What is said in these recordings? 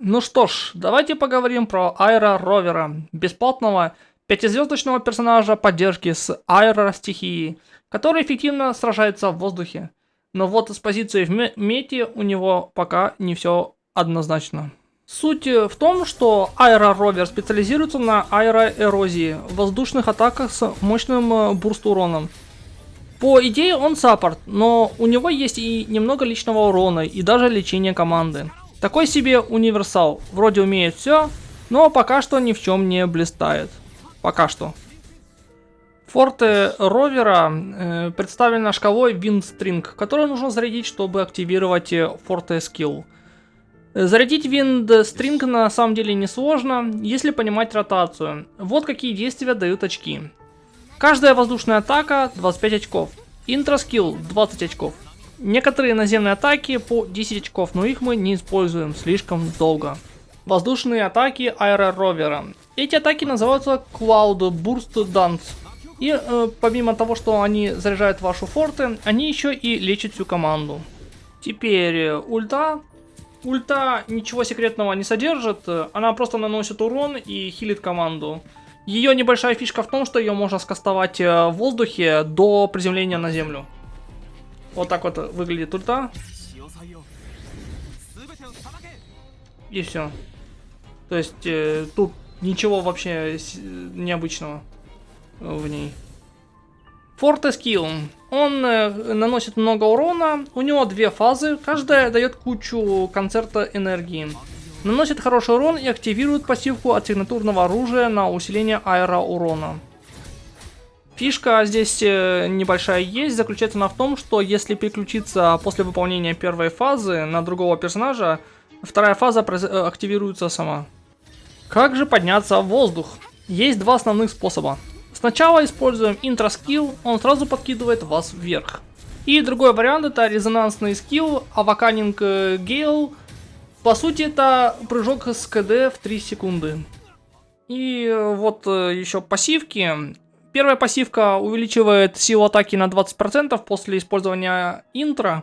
Ну что ж, давайте поговорим про Айра Ровера, бесплатного пятизвездочного персонажа поддержки с Айра стихией, который эффективно сражается в воздухе. Но вот с позиции в мете у него пока не все однозначно. Суть в том, что Айра Ровер специализируется на аэроэрозии, воздушных атаках с мощным бурст уроном. По идее он саппорт, но у него есть и немного личного урона, и даже лечение команды. Такой себе универсал, вроде умеет все, но пока что ни в чем не блистает. Пока что. Форте Ровера представлена шкалой Windstring, которую нужно зарядить, чтобы активировать Форте Скилл. Зарядить Windstring на самом деле несложно, если понимать ротацию. Вот какие действия дают очки. Каждая воздушная атака 25 очков. Интроскилл 20 очков. Некоторые наземные атаки по 10 очков, но их мы не используем слишком долго. Воздушные атаки Айра Ровера. Эти атаки называются Cloud Burst Dance. И помимо того, что они заряжают вашу форте, они еще и лечат всю команду. Теперь ульта. Ульта ничего секретного не содержит, она просто наносит урон и хилит команду. Ее небольшая фишка в том, что ее можно скастовать в воздухе до приземления на землю. Вот так вот выглядит ульта. И все. То есть тут ничего вообще необычного в ней. Форте Скилл. Он наносит много урона. У него две фазы. Каждая дает кучу концерта энергии. Наносит хороший урон и активирует пассивку от сигнатурного оружия на усиление аэроурона. Фишка здесь небольшая есть, заключается она в том, что если переключиться после выполнения первой фазы на другого персонажа, вторая фаза активируется сама. Как же подняться в воздух? Есть два основных способа. Сначала используем интроскилл, он сразу подкидывает вас вверх. И другой вариант это резонансный скилл Awakening Gale. По сути это прыжок с КД в 3 секунды. И вот еще пассивки. Первая пассивка увеличивает силу атаки на 20% после использования интро,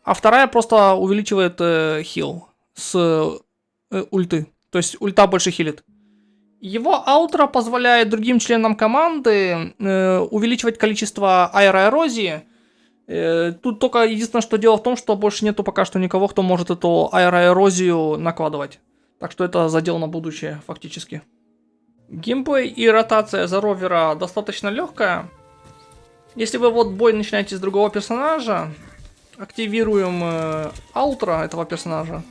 а вторая просто увеличивает хил с ульты. То есть ульта больше хилит. Его аутро позволяет другим членам команды увеличивать количество аэроэрозии. Тут только единственное, что дело в том, что больше нету пока что никого, кто может эту аэроэрозию накладывать. Так что это задел на будущее фактически. Геймплей и ротация за ровера достаточно легкая. Если вы вот бой начинаете с другого персонажа, активируем аутро этого персонажа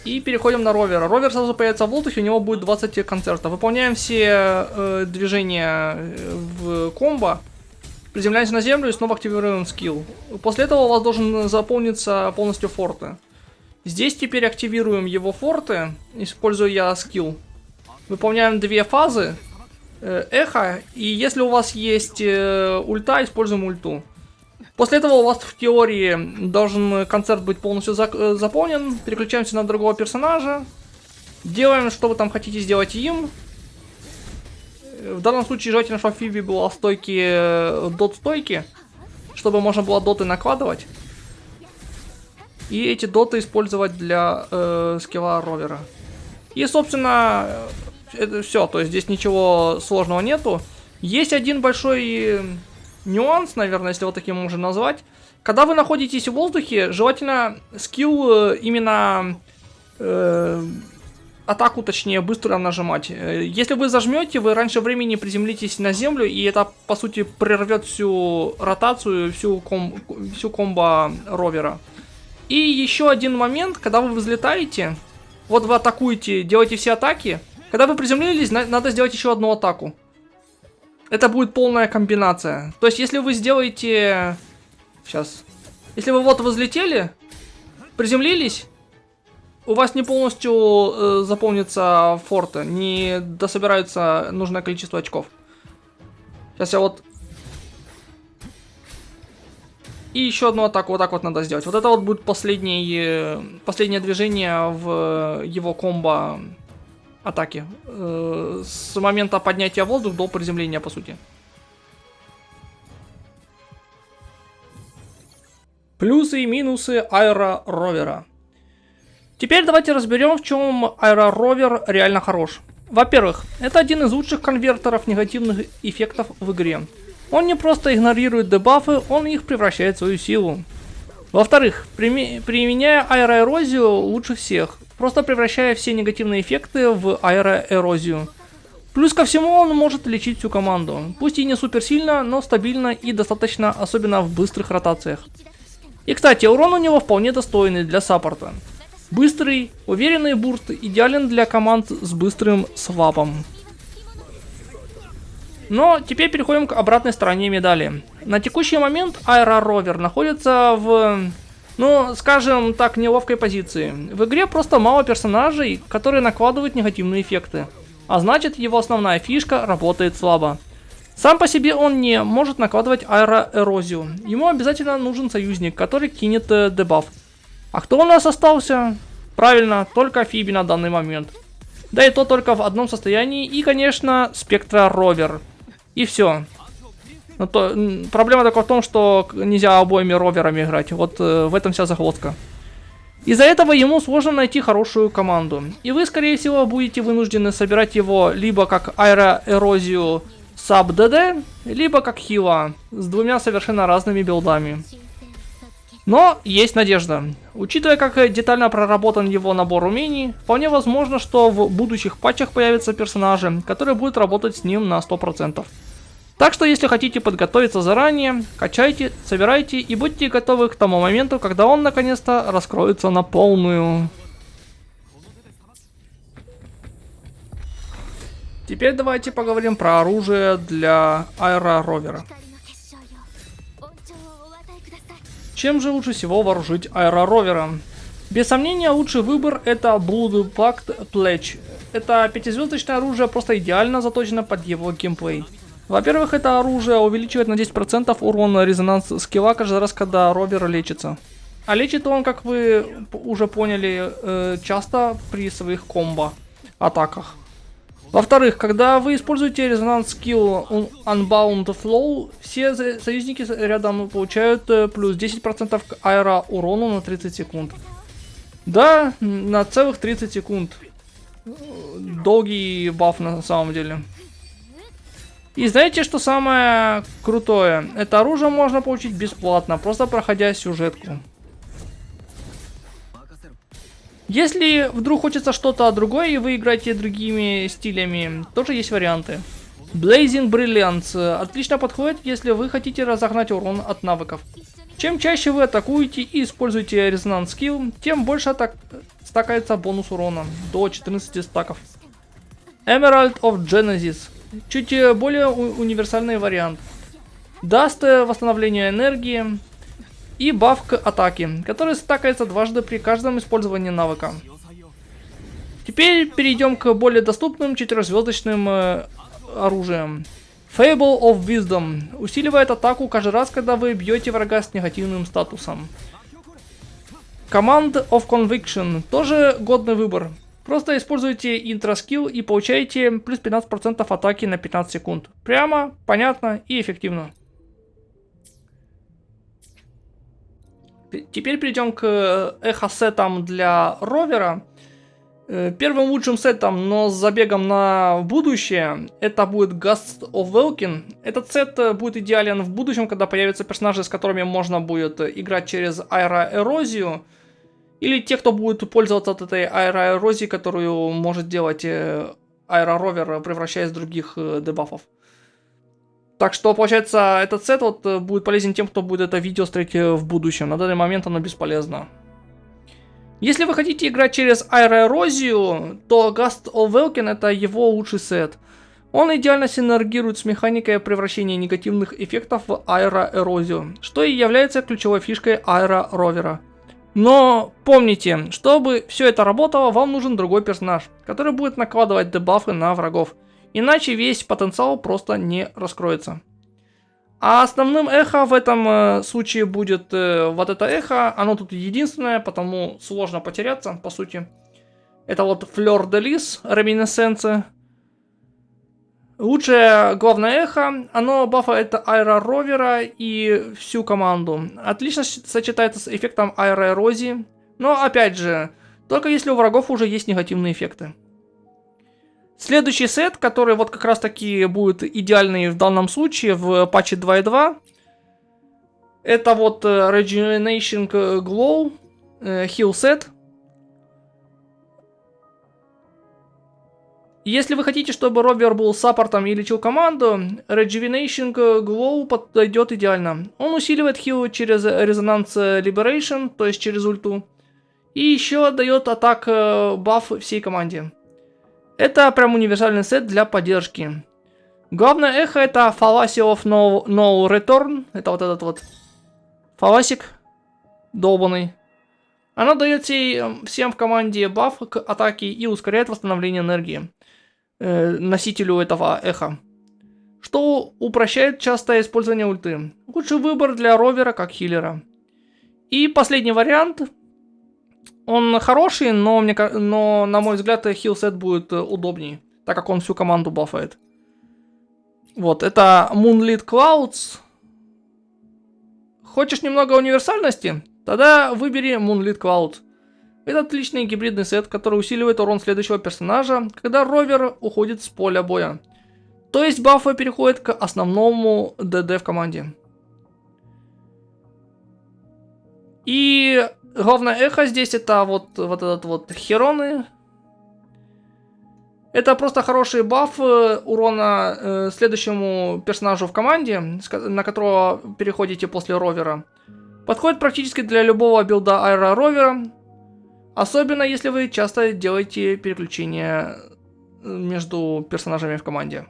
и переходим на ровера. Ровер сразу появится в воздухе, у него будет 20 концертов. Выполняем все движения в комбо, приземляемся на землю и снова активируем скилл. После этого у вас должен заполниться полностью форте. Здесь теперь активируем его форте, используя скилл. Выполняем две фазы эхо, и если у вас есть ульта, используем ульту. После этого у вас в теории должен концерт быть полностью заполнен. Переключаемся на другого персонажа. Делаем, что вы там хотите сделать им. В данном случае желательно, чтобы в Фиби было стойки, дот-стойки, чтобы можно было доты накладывать. И эти доты использовать для скилла ровера. И, собственно, это все. То есть здесь ничего сложного нету. Есть один большой нюанс, наверное, если вот таким можно назвать. Когда вы находитесь в воздухе, желательно скилл именно атаку, точнее, быстро нажимать. Если вы зажмете, вы раньше времени приземлитесь на землю, и это, по сути, прервет всю ротацию, всю комбо ровера. И еще один момент, когда вы взлетаете, вот вы атакуете, делаете все атаки. Когда вы приземлились, надо сделать еще одну атаку. Это будет полная комбинация. То есть, если вы сделаете... Сейчас. Если вы вот взлетели, приземлились, у вас не полностью заполнится форте, не дособирается нужное количество очков. Сейчас я вот... И еще одну атаку вот так вот надо сделать. Вот это вот будет последнее движение в его комбо атаки. С момента поднятия в воздух до приземления, по сути. Плюсы и минусы Айра Ровера. Теперь давайте разберем, в чем аэроровер реально хорош. Во-первых, это один из лучших конвертеров негативных эффектов в игре. Он не просто игнорирует дебафы, он их превращает в свою силу. Во-вторых, применяя аэроэрозию лучше всех, просто превращая все негативные эффекты в аэроэрозию. Плюс ко всему он может лечить всю команду. Пусть и не супер сильно, но стабильно и достаточно, особенно в быстрых ротациях. И кстати, урон у него вполне достойный для саппорта. Быстрый, уверенный бурст идеален для команд с быстрым свапом. Но теперь переходим к обратной стороне медали. На текущий момент аэроровер находится в, ну, скажем так, неловкой позиции. В игре просто мало персонажей, которые накладывают негативные эффекты. А значит, его основная фишка работает слабо. Сам по себе он не может накладывать аэроэрозию. Ему обязательно нужен союзник, который кинет дебаф. А кто у нас остался? Правильно, только Фиби на данный момент. Да и то только в одном состоянии. И, конечно, Спектра Ровер. И все. Но проблема только в том, что нельзя обоими роверами играть. Вот в этом вся загвоздка. Из-за этого ему сложно найти хорошую команду. И вы, скорее всего, будете вынуждены собирать его либо как аэроэрозию Sub DD, либо как хила, с двумя совершенно разными билдами. Но есть надежда. Учитывая, как детально проработан его набор умений, вполне возможно, что в будущих патчах появятся персонажи, которые будут работать с ним на 100%. Так что, если хотите подготовиться заранее, качайте, собирайте и будьте готовы к тому моменту, когда он наконец-то раскроется на полную. Теперь давайте поговорим про оружие для аэроровера. Чем же лучше всего вооружить аэроровера? Без сомнения, лучший выбор это Blood Pact Pledge. Это пятизвездочное оружие, просто идеально заточено под его геймплей. Во-первых, это оружие увеличивает на 10% урон резонанс скилла каждый раз, когда ровер лечится. А лечит он, как вы уже поняли, часто при своих комбо атаках. Во-вторых, когда вы используете резонанс скилл Unbound Flow, все союзники рядом получают плюс 10% к аэро урону на 30 секунд. Да, на целых 30 секунд. Долгий баф на самом деле. И знаете, что самое крутое? Это оружие можно получить бесплатно, просто проходя сюжетку. Если вдруг хочется что-то другое и вы играете другими стилями, тоже есть варианты. Blazing Brilliance отлично подходит, если вы хотите разогнать урон от навыков. Чем чаще вы атакуете и используете резонанс скилл, тем больше стакается бонус урона, до 14 стаков. Emerald of Genesis. Чуть более универсальный вариант. Даст восстановление энергии и баф к атаке, который стакается дважды при каждом использовании навыка. Теперь перейдем к более доступным 4-звездочным оружием. Fable of Wisdom усиливает атаку каждый раз, когда вы бьете врага с негативным статусом. Command of Conviction тоже годный выбор. Просто используйте интроскилл и получаете плюс 15% атаки на 15 секунд. Прямо, понятно и эффективно. Теперь перейдем к эхо-сетам для ровера. Первым лучшим сетом, но с забегом на будущее, это будет Gust of Welkin. Этот сет будет идеален в будущем, когда появятся персонажи, с которыми можно будет играть через аэроэрозию. Или те, кто будет пользоваться от этой аэроэрозии, которую может делать аэроровер, превращаясь в других дебафов. Так что, получается, этот сет вот будет полезен тем, кто будет это видео смотреть в будущем. На данный момент оно бесполезно. Если вы хотите играть через аэроэрозию, то Gust of Welkin это его лучший сет. Он идеально синергирует с механикой превращения негативных эффектов в аэроэрозию, что и является ключевой фишкой аэроровера. Но помните, чтобы все это работало, вам нужен другой персонаж, который будет накладывать дебафы на врагов. Иначе весь потенциал просто не раскроется. А основным эхо в этом случае будет вот это эхо. Оно тут единственное, потому сложно потеряться, по сути. Это вот Fleur de Lis, реминесценция. Лучшее главное эхо, оно бафает аэроровера и всю команду. Отлично сочетается с эффектом аэроэрозии. Но опять же, только если у врагов уже есть негативные эффекты. Следующий сет, который вот как раз таки будет идеальный в данном случае в патче 2.2, это вот Rejuvenation Glow Heal Set. Если вы хотите, чтобы ровер был саппортом и лечил команду, Rejuvenation Glow подойдет идеально. Он усиливает хил через Resonance Liberation, то есть через ульту. И еще дает атак баф всей команде. Это прям универсальный сет для поддержки. Главное эхо это Fallacy of No Return. Это вот этот вот фаласик долбанный. Оно дает всем в команде баф к атаке и ускоряет восстановление энергии носителю этого эха, что упрощает частое использование ульты. Лучший выбор для ровера как хилера. И последний вариант. Он хороший, но на мой взгляд хилсет будет удобней, так как он всю команду бафает. Вот, это Moonlit Clouds. Хочешь немного универсальности? Тогда выбери Moonlit Clouds. Это отличный гибридный сет, который усиливает урон следующего персонажа, когда ровер уходит с поля боя. То есть бафы переходят к основному ДД в команде. И главное эхо здесь это вот этот вот Хероны. Это просто хороший баф урона следующему персонажу в команде, на которого переходите после ровера. Подходит практически для любого билда аэро ровера. Особенно если вы часто делаете переключения между персонажами в команде.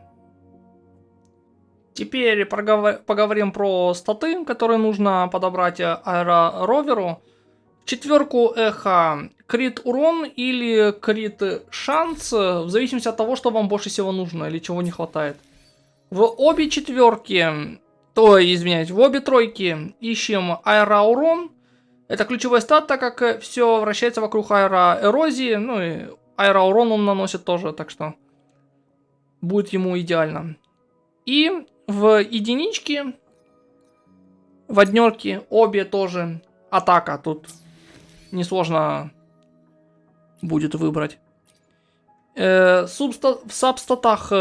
Теперь поговорим про статы, которые нужно подобрать аэро-роверу. В четверку эхо крит урон или крит шанс, в зависимости от того, что вам больше всего нужно или чего не хватает. В обе четверки, в обе тройки ищем аэро-урон. Это ключевой стат, так как все вращается вокруг аэроэрозии, ну и аэроурон он наносит тоже, так что будет ему идеально. И в единичке, в однерке, обе тоже атака, тут несложно будет выбрать. В сабстатах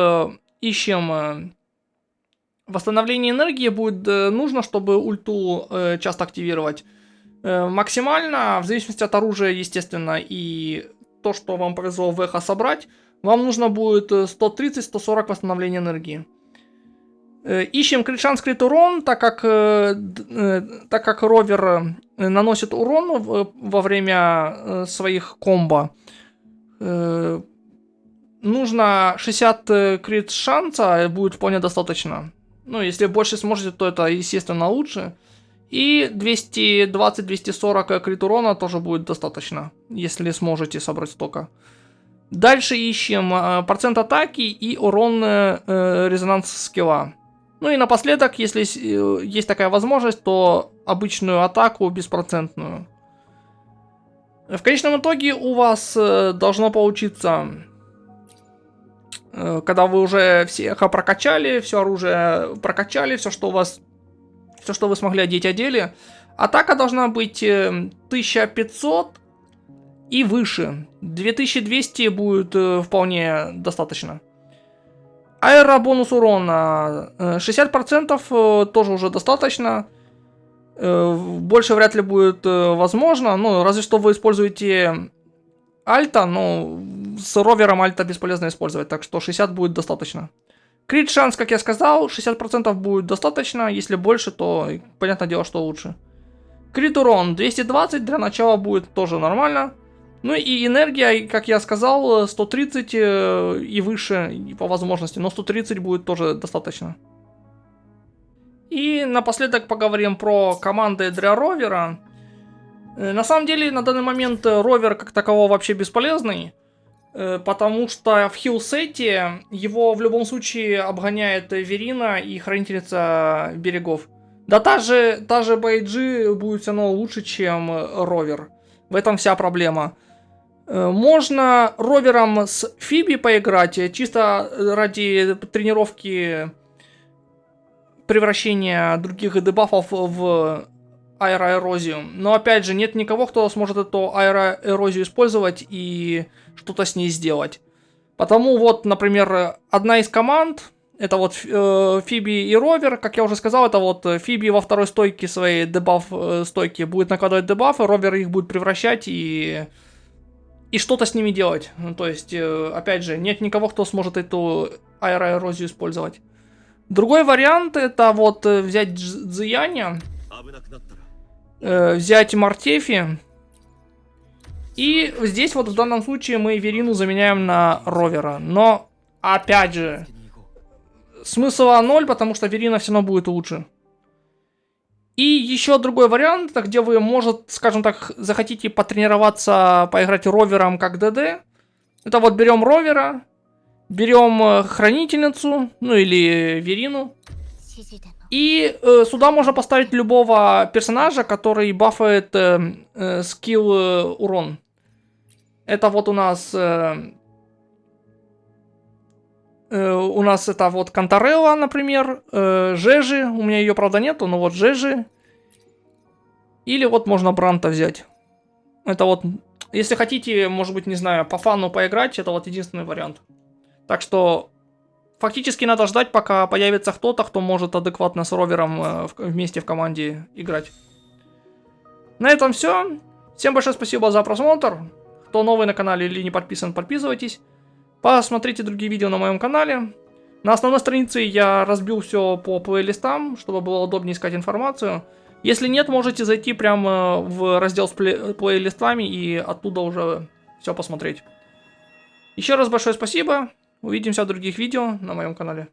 ищем восстановление энергии, будет нужно, чтобы ульту часто активировать. Максимально, в зависимости от оружия, естественно, и то, что вам повезло в эхо собрать, вам нужно будет 130-140 восстановления энергии. Ищем крит шанс, крит урон, так как ровер наносит урон во время своих комбо. Нужно 60 крит шанса, будет вполне достаточно. Ну, если больше сможете, то это, естественно, лучше. И 220-240 крит урона тоже будет достаточно, если сможете собрать столько. Дальше ищем процент атаки и урон резонанс скилла. Ну и напоследок, если есть такая возможность, то обычную атаку беспроцентную. В конечном итоге у вас должно получиться, когда вы уже все эхо прокачали, все оружие прокачали, все, что вы смогли одели. Атака должна быть 1500 и выше. 2200 будет вполне достаточно. Аэробонус урона 60% тоже уже достаточно. Больше вряд ли будет возможно. Ну, разве что вы используете альта, но с ровером альта бесполезно использовать, так что 60 будет достаточно. Крит шанс, как я сказал, 60% будет достаточно, если больше, то понятное дело, что лучше. Крит урон 220 для начала будет тоже нормально. Ну и энергия, как я сказал, 130 и выше по возможности, но 130 будет тоже достаточно. И напоследок поговорим про команды для ровера. На самом деле, на данный момент ровер как такового вообще бесполезный. Потому что в хилсете его в любом случае обгоняет Верина и Хранительница Берегов. Да та же Байджи будет все равно лучше, чем ровер. В этом вся проблема. Можно ровером с Фиби поиграть, чисто ради тренировки превращения других дебафов в аэроэрозию. Но опять же, нет никого, кто сможет эту аэроэрозию использовать и что-то с ней сделать. Потому вот, например, одна из команд, это вот Фиби и Ровер, как я уже сказал, это вот Фиби во второй стойке своей дебаф стойки будет накладывать дебафы, Ровер их будет превращать и что-то с ними делать. Ну, то есть, опять же, нет никого, кто сможет эту аэроэрозию использовать. Другой вариант это вот взять Дзияня, взять Мартефи. И здесь вот в данном случае мы Верину заменяем на Ровера. Но, опять же, смысла 0, потому что Верина все равно будет лучше. И еще другой вариант, где вы, может, скажем так, захотите потренироваться, поиграть Ровером как ДД. Это вот берем Ровера, берем Хранительницу, ну или Верину. И сюда можно поставить любого персонажа, который бафает скилл урон. Это вот у нас это вот Кантарелла, например, Жежи, у меня ее, правда, нету, но вот Жежи. Или вот можно Бранта взять. Это вот, если хотите, может быть, не знаю, по фану поиграть, это вот единственный вариант. Так что, фактически надо ждать, пока появится кто-то, кто может адекватно с Ровером вместе в команде играть. На этом все. Всем большое спасибо за просмотр. Кто новый на канале или не подписан, подписывайтесь. Посмотрите другие видео на моем канале. На основной странице я разбил все по плейлистам, чтобы было удобнее искать информацию. Если нет, можете зайти прямо в раздел с плейлистами и оттуда уже все посмотреть. Еще раз большое спасибо. Увидимся в других видео на моем канале.